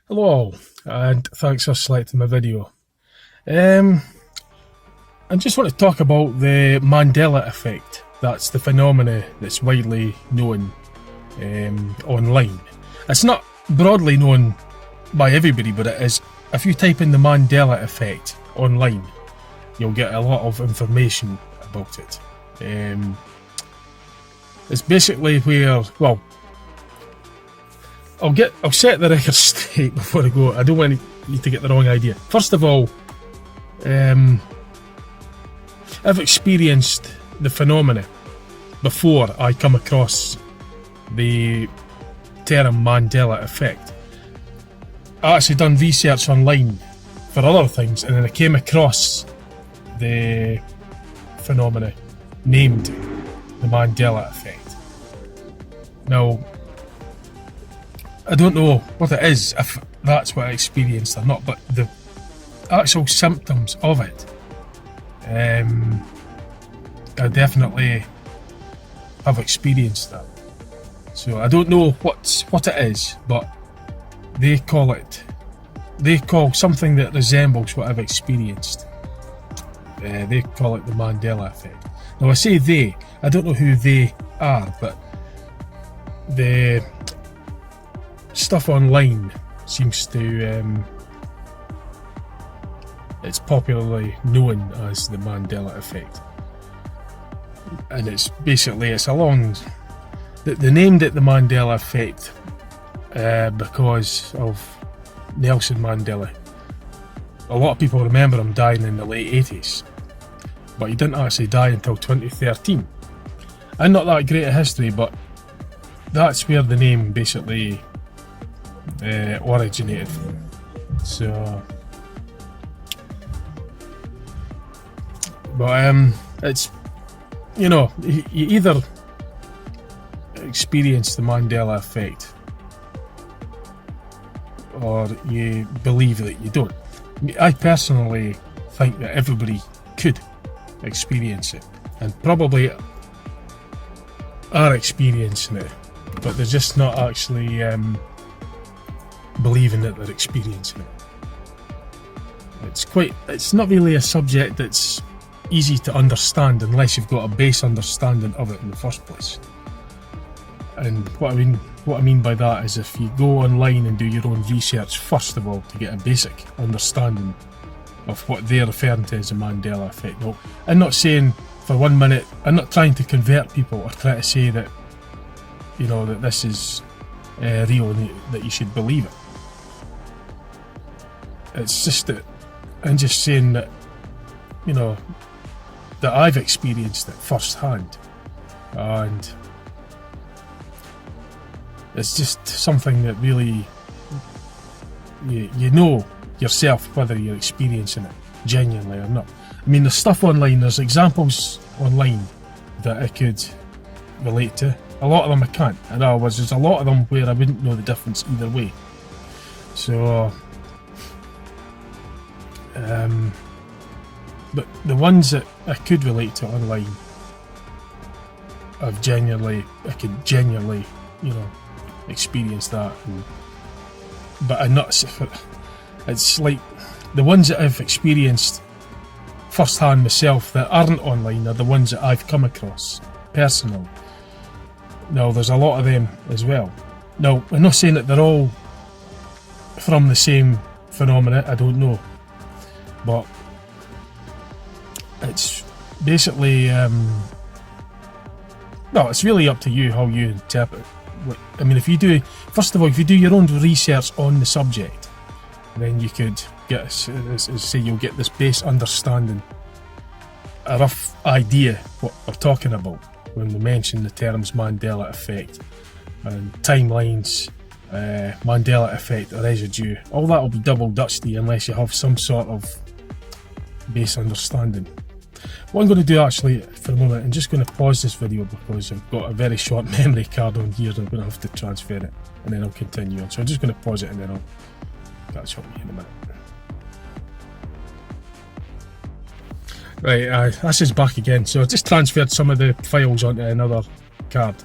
Hello, and thanks for selecting my video. I just want to talk about the Mandela Effect. That's the phenomena that's widely known online. It's not broadly known by everybody, but it is. If you type in the Mandela Effect online, you'll get a lot of information about it. It's basically where, well, I'll set the record straight before I go. I don't want you to get the wrong idea. First of all, I've experienced the phenomena before I come across the term Mandela Effect. I actually done research online for other things, and then I came across the phenomena named the Mandela Effect. Now, I don't know what it is, if that's what I experienced or not, but the actual symptoms of it, I definitely have experienced that. So I don't know what it is, but they call something that resembles what I've experienced. They call it the Mandela Effect. Now I say they, I don't know who they are, but the stuff online seems to it's popularly known as the Mandela Effect, and it's basically they named it the Mandela Effect because of Nelson Mandela. A lot of people remember him dying in the late 80s, but he didn't actually die until 2013. I'm not that great at history, but that's where the name basically originated from. So, but it's, you either experience the Mandela Effect or you believe that you don't. I personally think that everybody could experience it, and probably are experiencing it, but they're just not actually believing that they're experiencing it. It's not really a subject that's easy to understand unless you've got a base understanding of it in the first place. And what I mean by that is, if you go online and do your own research first of all to get a basic understanding of what they're referring to as a Mandela Effect. Now, I'm not saying for 1 minute, I'm not trying to convert people or try to say that that this is real and that you should believe it. It's just that I'm just saying that that I've experienced it firsthand, and it's just something that really you know yourself whether you're experiencing it genuinely or not. I mean, there's stuff online, there's examples online that I could relate to. A lot of them I can't. In other words, there's a lot of them where I wouldn't know the difference either way. So, but the ones that I could relate to online, I could genuinely, experience that. But I'm not. It's like the ones that I've experienced firsthand myself that aren't online are the ones that I've come across personally. Now, there's a lot of them as well. Now, I'm not saying that they're all from the same phenomena, I don't know. But it's basically, it's really up to you how you interpret it. I mean, if you do your own research on the subject, then you could you'll get this base understanding, a rough idea what we're talking about when we mention the terms Mandela Effect and timelines, Mandela Effect residue. All that will be double dutchy unless you have some sort of base understanding. What I'm going to do actually for a moment, I'm just going to pause this video because I've got a very short memory card on here. I'm going to have to transfer it and then I'll continue on. So I'm just going to pause it and then I'll catch up with you in a minute. Right, this is back again. So I just transferred some of the files onto another card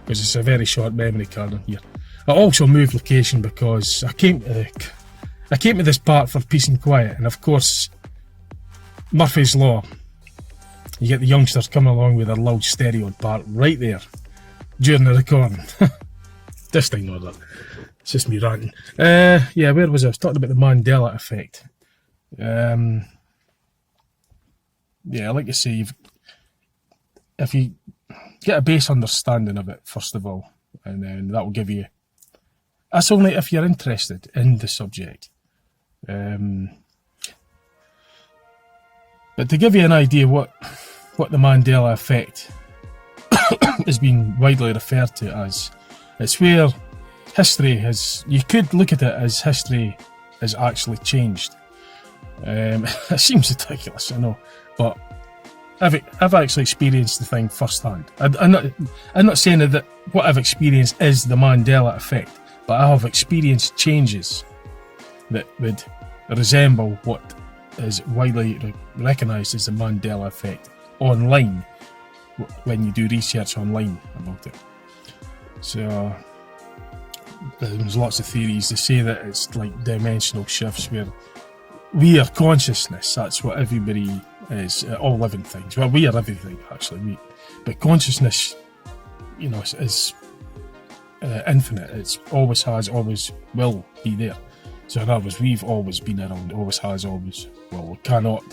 because it's a very short memory card on here. I also moved location because I came to this park for peace and quiet, and of course, Murphy's Law. You get the youngsters coming along with their loud stereo park right there during the recording. This thing or that. It's just me ranting. Yeah, where was I? I was talking about the Mandela Effect. Yeah, like I say, if you get a base understanding of it, first of all, and then that will give you... That's only if you're interested in the subject. But to give you an idea what the Mandela Effect has been widely referred to as, it's where history has... You could look at it as history has actually changed. It seems ridiculous, I know, but I've actually experienced the thing firsthand. I'm not saying that what I've experienced is the Mandela Effect, but I have experienced changes that would resemble what is widely recognised as the Mandela Effect online, when you do research online about it. So there's lots of theories. They say that it's like dimensional shifts where we are consciousness. That's what everybody is, all living things. Well, we are everything actually. But consciousness, you know, is infinite. It's always has, always will be there. So in other words, we've always been around, always has, always will. Cannot,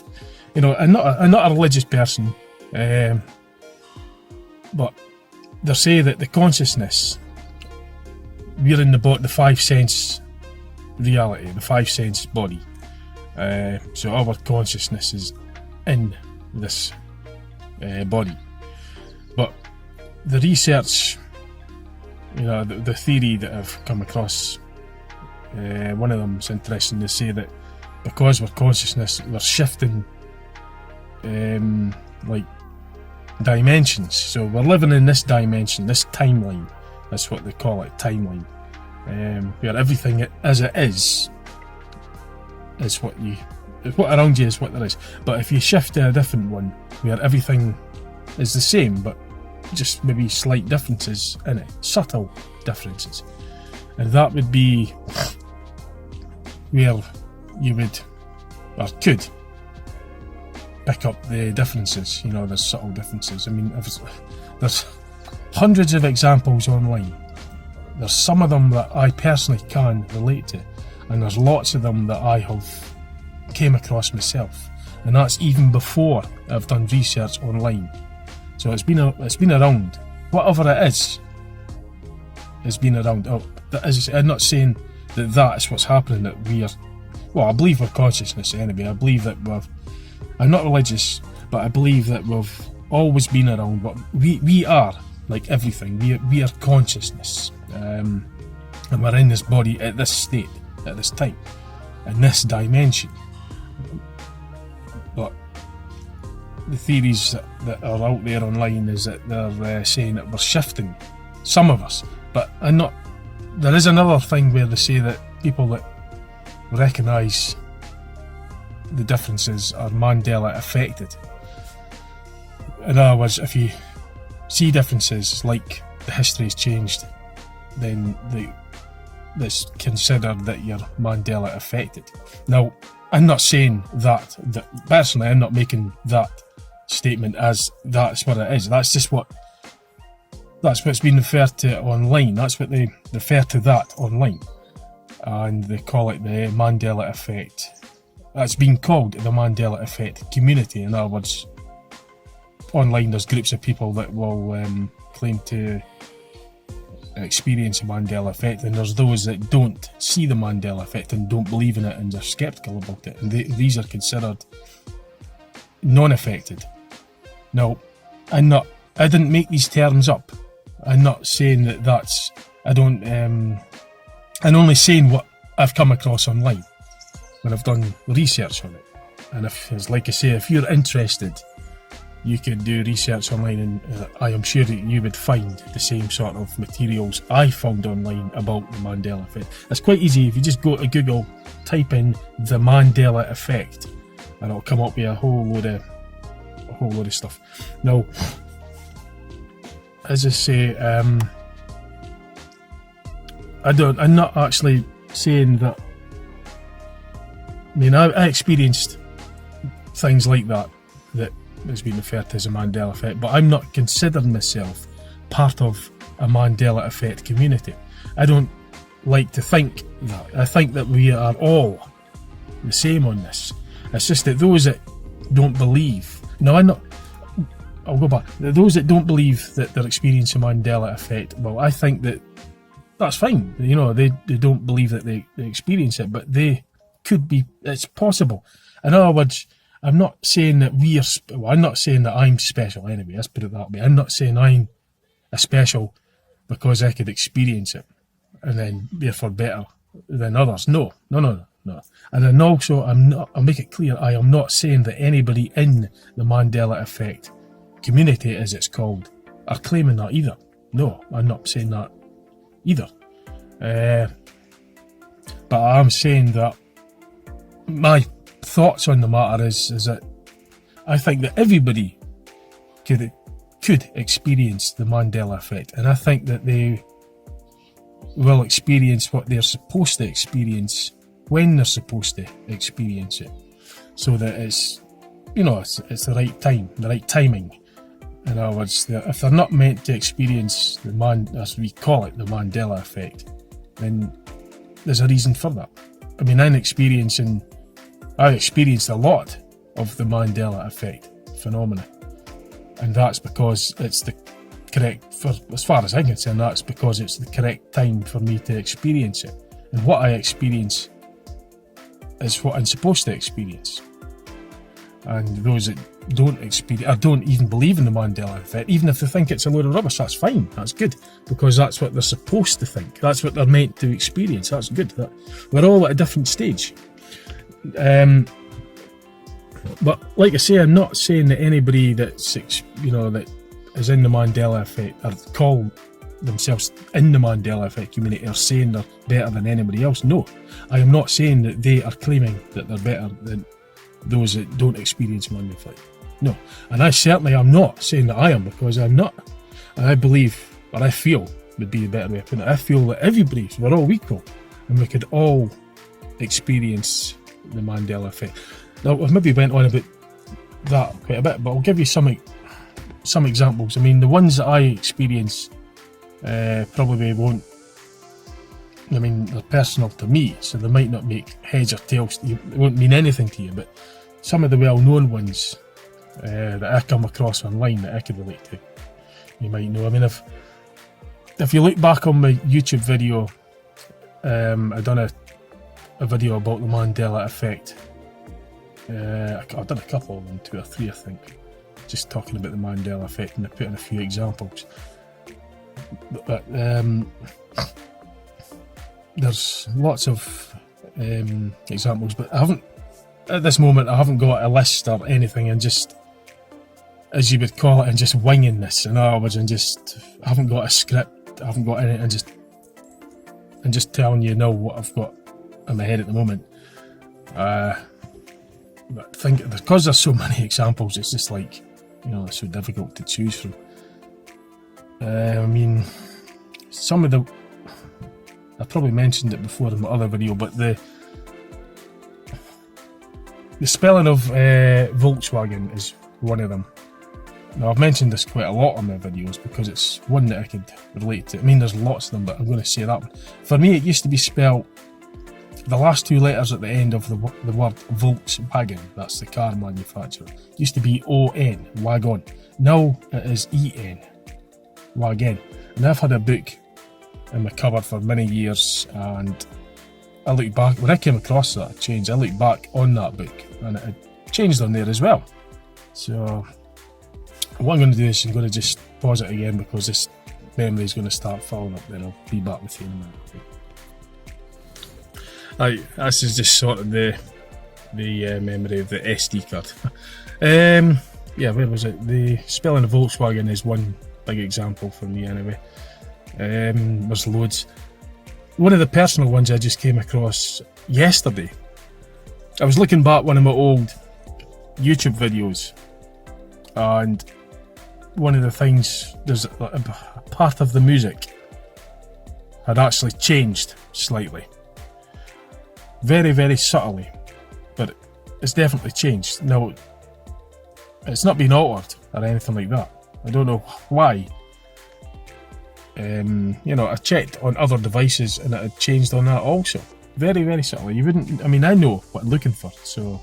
you know. I'm not a religious person, but they say that the consciousness, we're in the five sense reality, the five sense body. So our consciousness is in this body. But the research, you know, the theory that I've come across, one of them is interesting. They say that because we're consciousness, we're shifting like dimensions. So we're living in this dimension, this timeline. That's what they call it, timeline. Where everything as it is what around you is what there is. But if you shift to a different one where everything is the same, but just maybe slight differences in it, subtle differences, and that would be where you would or could pick up the differences. You know, there's subtle differences. I mean, there's hundreds of examples online. There's some of them that I personally can relate to, and there's lots of them that I have came across myself, and that's even before I've done research online. So it's been around. Whatever it is, it's been around. I'm not saying that that's what's happening. That we are. Well, I believe we're consciousness anyway. I believe that I'm not religious, but I believe that we've always been around. But we are like everything. We are consciousness, and we're in this body at this state, at this time, in this dimension. But the theories that are out there online is that they're saying that we're shifting, some of us, but there is another thing where they say that people that recognise the differences are Mandela affected. In other words, if you see differences like the history's changed, then it's considered that you're Mandela affected. Now, I'm not saying that personally, I'm not making that statement as that's what it is. That's what's been referred to online. That's what they refer to that online, and they call it the Mandela Effect. That's been called the Mandela Effect community. In other words, online there's groups of people that will claim to experience a Mandela Effect, and there's those that don't see the Mandela Effect and don't believe in it and are sceptical about it, and these are considered non-affected. Now, I didn't make these terms up. I'm not saying that's I'm only saying what I've come across online when I've done research on it. And like I say, if you're interested, you could do research online, and I am sure that you would find the same sort of materials I found online about the Mandela Effect. It's quite easy. If you just go to Google, type in the Mandela Effect, and it'll come up with a whole load of stuff. Now, as I say, I'm not actually saying that. I mean, I experienced things like that has been referred to as a Mandela Effect, but I'm not considering myself part of a Mandela Effect community. I don't like to think that. I think that we are all the same on this. It's just that those that don't believe. No, I'll go back. Those that don't believe that they're experiencing Mandela Effect, well, I think that's fine. You know, they don't believe that they experience it, but they could be. It's possible. In other words, I'm not saying that I'm not saying that I'm special anyway. Let's put it that way. I'm not saying I'm a special because I could experience it and then therefore better than others. No. And then also, I'll make it clear, I am not saying that anybody in the Mandela Effect community, as it's called, are claiming that either. No, I'm not saying that either. But I am saying that my thoughts on the matter is that I think that everybody could experience the Mandela Effect, and I think that they will experience what they're supposed to experience when they're supposed to experience it, so that it's the right time, the right timing. In other words, if they're not meant to experience as we call it, the Mandela Effect, then there's a reason for that. I mean, I experienced a lot of the Mandela Effect phenomena, and that's because it's the correct, as far as I'm concerned, that's because it's the correct time for me to experience it, and what I experience is what I'm supposed to experience. And those that don't experience or don't even believe in the Mandela Effect, even if they think it's a load of rubbish, that's fine, that's good, because that's what they're supposed to think, that's what they're meant to experience, that's good. We're all at a different stage. But like I say, I'm not saying that anybody that is in the Mandela Effect or call themselves in the Mandela Effect community are saying they're better than anybody else. No, I am not saying that they are claiming that they're better than those that don't experience Mandela Effect. No, and I certainly am not saying that I am, because I'm not. And I believe, or I feel, would be a better way of putting it, I feel that we're all equal, and we could all experience the Mandela Effect. Now, I've maybe went on about that quite a bit, but I'll give you some examples. I mean, the ones that I experience probably won't. I mean, they're personal to me, so they might not make heads or tails to you. It won't mean anything to you, but some of the well-known ones that I come across online that I could relate to, you might know. I mean, if you look back on my YouTube video, I've done a video about the Mandela Effect. I've done a couple of them, 2 or 3 I think, just talking about the Mandela Effect, and I put in a few examples. But there's lots of examples, but at this moment I haven't got a list or anything, and just, as you would call it, and just winging this. In other words, I haven't got a script, I haven't got anything, and just telling you now what I've got in my head at the moment. But I think because there's so many examples, it's just like, it's so difficult to choose from. I mean, some of the, I probably mentioned it before in my other video, but the spelling of Volkswagen is one of them. Now, I've mentioned this quite a lot on my videos because it's one that I could relate to. I mean, there's lots of them, but I'm going to say that one. For me, it used to be spelled, the last 2 letters at the end of the word Volkswagen, that's the car manufacturer, used to be O-N, wagon. Now it is E-N, wagon. And I've had a book in my cupboard for many years, and I look back, when I came across that change, I looked back on that book, and it had changed on there as well. So what I'm going to do is I'm going to just pause it again, because this memory is going to start filling up, then I'll be back with you in a minute. This is just sort of the memory of the SD card. Where was it? The spelling of Volkswagen is one big example for me anyway. There's loads. One of the personal ones I just came across yesterday. I was looking back one of my old YouTube videos, and one of the things, there's a part of the music had actually changed slightly. Very, very subtly, but it's definitely changed. Now, it's not been altered or anything like that. I don't know why. I checked on other devices and it had changed on that also. Very, very subtly. You wouldn't, I mean, I know what I'm looking for, so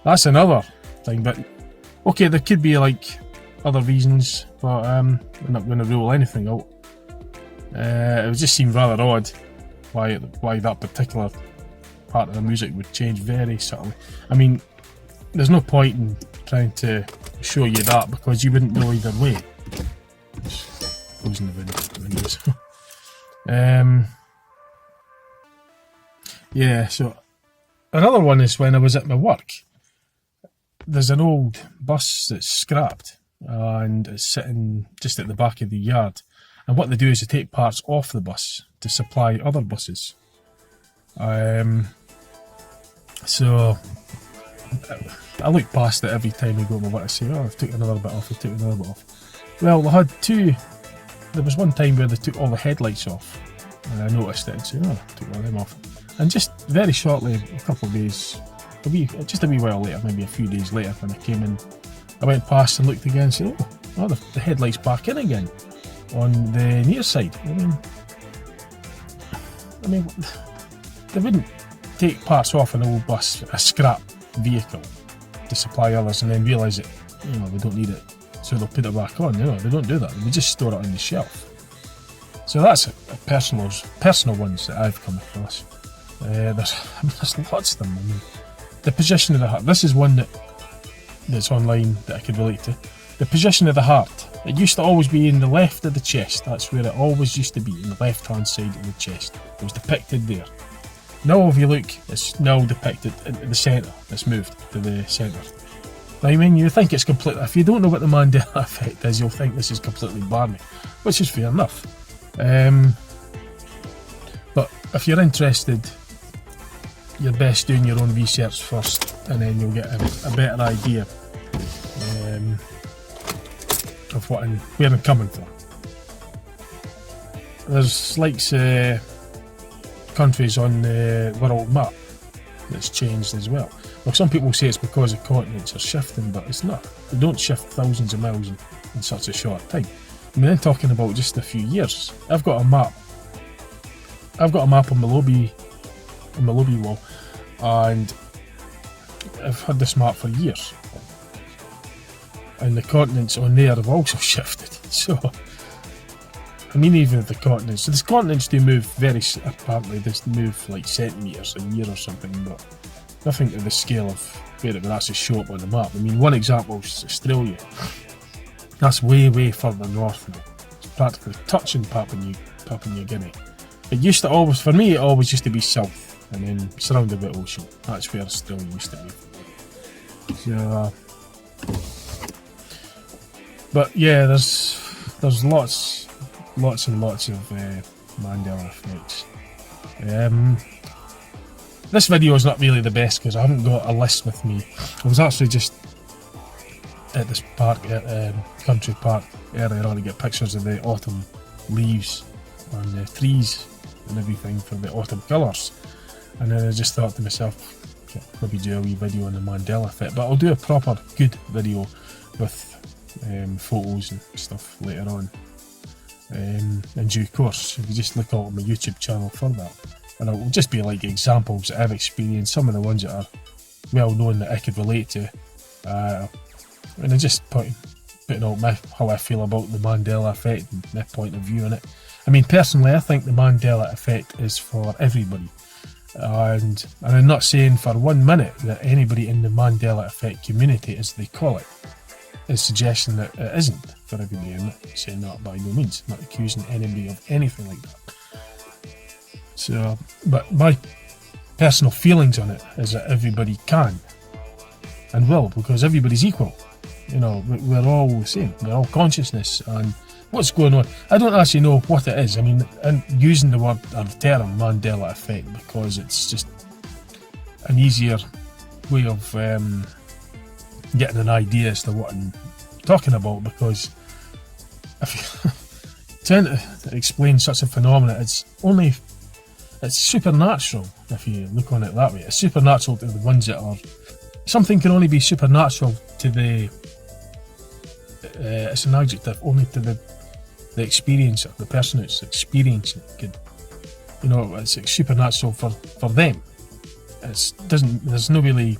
that's another thing. But okay, there could be like other reasons, but I'm not going to rule anything out. It just seemed rather odd why that particular part of the music would change very subtly. I mean, there's no point in trying to show you that because you wouldn't know either way. Just closing the windows. Yeah, so another one is when I was at my work. There's an old bus that's scrapped and it's sitting just at the back of the yard. And what they do is they take parts off the bus to supply other buses. So I look past it every time I go to my work. I say, oh, I've took another bit off, Well, they had two. There was one time where they took all the headlights off. And I noticed it and said, oh, I took all them off. And just very shortly, a couple of days, just a wee while later, maybe a few days later, when I came in, I went past and looked again and said, oh, the headlight's back in again on the near side. I mean, they wouldn't take parts off an old bus, a scrap vehicle, to supply others and then realise that, they don't need it, so they'll put it back on. They don't do that. They just store it on the shelf. So that's a personal ones that I've come across. There's lots of them. I mean, the position of the heart. This is one that's online that I could relate to. The position of the heart. It used to always be in the left of the chest. That's where it always used to be, in the left-hand side of the chest. It was depicted there. Now, if you look, it's now depicted in the centre. It's moved to the centre. Now, I mean, you think it's completely. If you don't know what the Mandela Effect is, you'll think this is completely barmy, which is fair enough. But if you're interested, you're best doing your own research first, and then you'll get a better idea of where I'm coming from. There's countries on the world map that's changed as well. Well, some people say it's because the continents are shifting, but it's not. They don't shift thousands of miles in such a short time. I mean, I'm talking about just a few years. I've got a map on my lobby wall, and I've had this map for years. And the continents on there have also shifted. So, I mean, even the continents. So the continents do move apparently they move like centimetres a year or something, but nothing to the scale of where it would actually show up on the map. I mean, one example is Australia. That's way, way further north now. It's practically touching Papua New Guinea. It used to always, for me, it always used to be south and then surrounded by ocean. That's where Australia used to be. So, but yeah, there's lots and lots of Mandela effects. This video is not really the best because I haven't got a list with me. I was actually just at this park, country park earlier on, to get pictures of the autumn leaves on the trees and everything for the autumn colours. And then I just thought to myself, maybe do a wee video on the Mandela Effect, but I'll do a proper good video with photos and stuff later on in due course. If you just look out on my YouTube channel for that, and it will just be like examples that I've experienced, some of the ones that are well known that I could relate to, and I just putting out how I feel about the Mandela Effect and my point of view on it. I mean, personally, I think the Mandela Effect is for everybody, and I'm not saying for 1 minute that anybody in the Mandela Effect community, as they call it, is suggesting that it isn't for everybody. I'm not saying that by no means. I'm not accusing anybody of anything like that. So, but my personal feelings on it is that everybody can and will, because everybody's equal. We're all the same. We're all consciousness, and what's going on, I don't actually know what it is. I mean, I'm using the word or the term Mandela Effect because it's just an easier way of getting an idea as to what I'm talking about, because trying to explain such a phenomenon, it's supernatural if you look on it that way. It's supernatural to the ones that are. Something can only be supernatural to the. It's an adjective only to the experiencer, the person who's experiencing it. Could, it's supernatural for them. There's no really.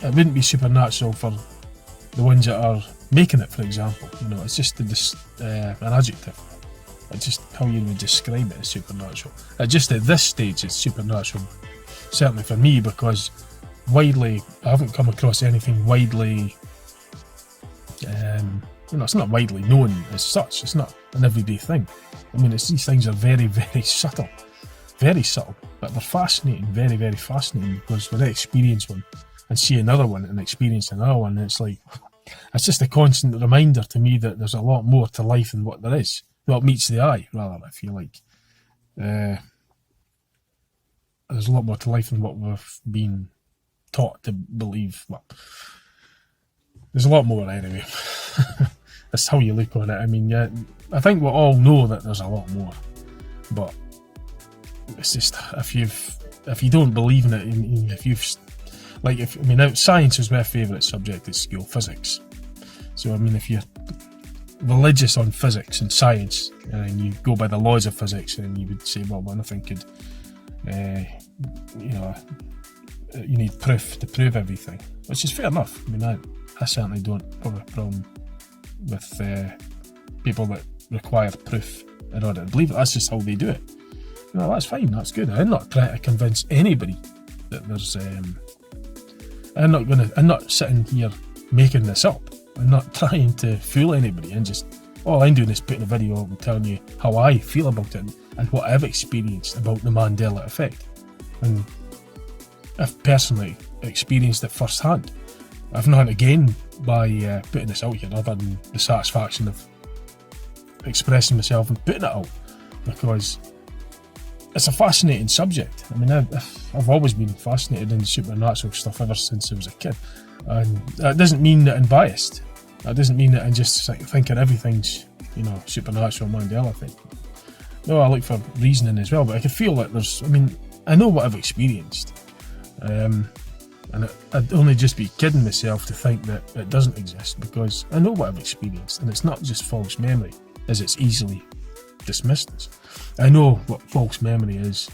It wouldn't be supernatural for the ones that are making it, for example. It's just an adjective. It's just how you would describe it as supernatural. Just at this stage, it's supernatural, certainly for me, because I haven't come across anything widely. It's not widely known as such. It's not an everyday thing. These things are very, very subtle, but they're fascinating, very, very fascinating, because when I experience one and see another one and experience another one, it's just a constant reminder to me that there's a lot more to life than what there is. What meets the eye, rather, I feel like. There's a lot more to life than what we've been taught to believe. Well, there's a lot more anyway. That's how you look on it. I think we all know that there's a lot more, but it's just if you don't believe in it, science is my favourite subject at school, physics. So if you're religious on physics and science, and you go by the laws of physics, and you would say, well, nothing could, you need proof to prove everything, which is fair enough. I certainly don't have a problem with people that require proof in order to believe it. That's just how they do it. That's fine, that's good. I'm not trying to convince anybody that there's. I'm not sitting here making this up. I'm not trying to fool anybody, and just all I'm doing is putting a video up and telling you how I feel about it and what I've experienced about the Mandela Effect. And I've personally experienced it firsthand. I've not again by putting this out here, other than the satisfaction of expressing myself and putting it out, because it's a fascinating subject. I've always been fascinated in supernatural stuff ever since I was a kid, and that doesn't mean that I'm biased. That doesn't mean that I'm just thinking everything's supernatural Mandela Effect. No, I look for reasoning as well, but I can feel that there's. I know what I've experienced, and I'd only just be kidding myself to think that it doesn't exist, because I know what I've experienced, and it's not just false memory, as it's easily dismissed as. I know what false memory is,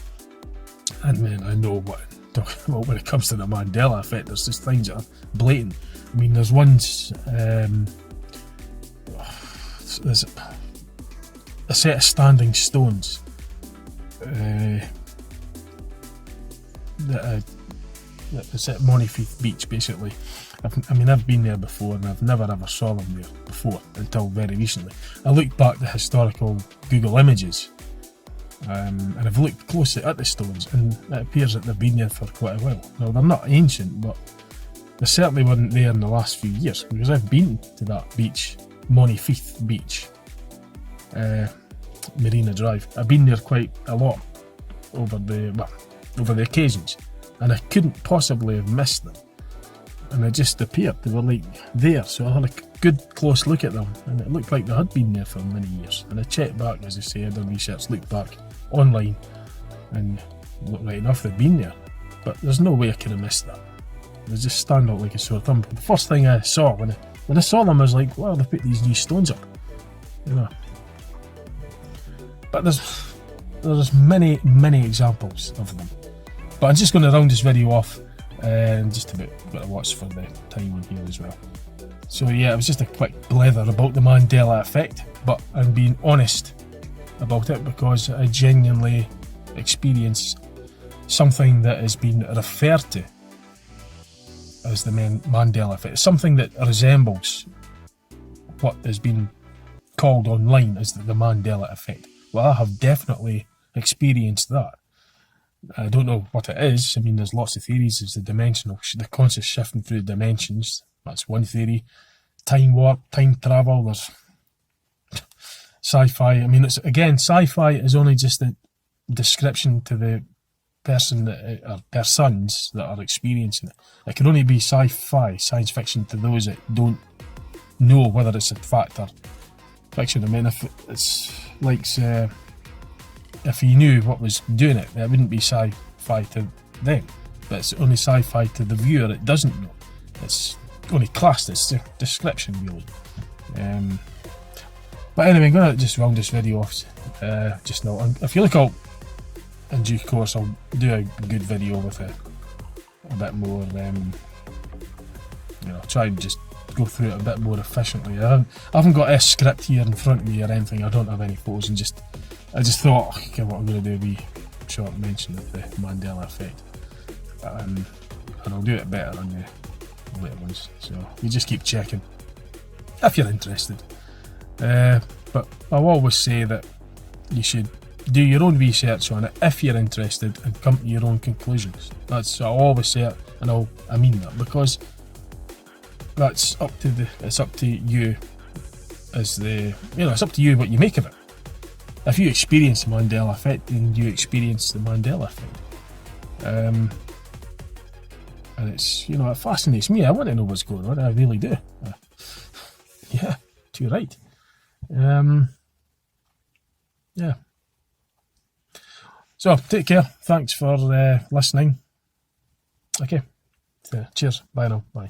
and I know what I'm talking about when it comes to the Mandela Effect. There's just things that are blatant. There's ones. There's a set of standing stones that is at Monifeith Beach, basically. I've been there before, and I've never ever saw them there before until very recently. I looked back to historical Google images, and I've looked closely at the stones, and it appears that they've been there for quite a while. Now, they're not ancient, but they certainly weren't there in the last few years, because I've been to that beach, Monifeith Beach, Marina Drive. I've been there quite a lot over the occasions, and I couldn't possibly have missed them. And they just appeared. They were there, so I had a good close look at them, and it looked like they had been there for many years. And I checked back, as I say, I done research, looked back online, and looked right enough they'd been there. But there's no way I could have missed that. They just stand out like a sore thumb. The first thing I saw when I saw them, I was like, wow, they put these new stones up. But there's many, many examples of them. But I'm just going to round this video off, and just a bit of watch for the time on here as well. So yeah, it was just a quick blether about the Mandela Effect, but I'm being honest about it, because I genuinely experienced something that has been referred to as the Mandela Effect. It's something that resembles what has been called online as the Mandela Effect. Well, I have definitely experienced that. I don't know what it is. There's lots of theories. There's the conscious shifting through dimensions. That's one theory. Time warp, time travel. There's sci-fi. Sci-fi is only just a description to the person or persons that are experiencing it. It can only be sci-fi, science fiction, to those that don't know whether it's a fact or fiction. I mean, if it's like if you knew what was doing it, it wouldn't be sci-fi to them. But it's only sci-fi to the viewer that doesn't know. It's only classed as a description, really. But anyway, I'm going to just round this video off just now. And if you look up in due course, I'll do a good video with a bit more, try and just go through it a bit more efficiently. I haven't got a script here in front of me or anything. I don't have any photos, and I just thought, okay, what I'm going to do will be short mention of the Mandela Effect. And I'll do it better on the later ones. So you just keep checking if you're interested. But I'll always say that you should do your own research on it if you're interested and come to your own conclusions. I'll always say it, and I mean that, because it's up to you it's up to you what you make of it. If you experience the Mandela Effect, then you experience the Mandela Effect. And it's, it fascinates me. I want to know what's going on. I really do. Yeah, you're right. Yeah. So, take care. Thanks for listening. Okay. Cheers. Bye now. Bye.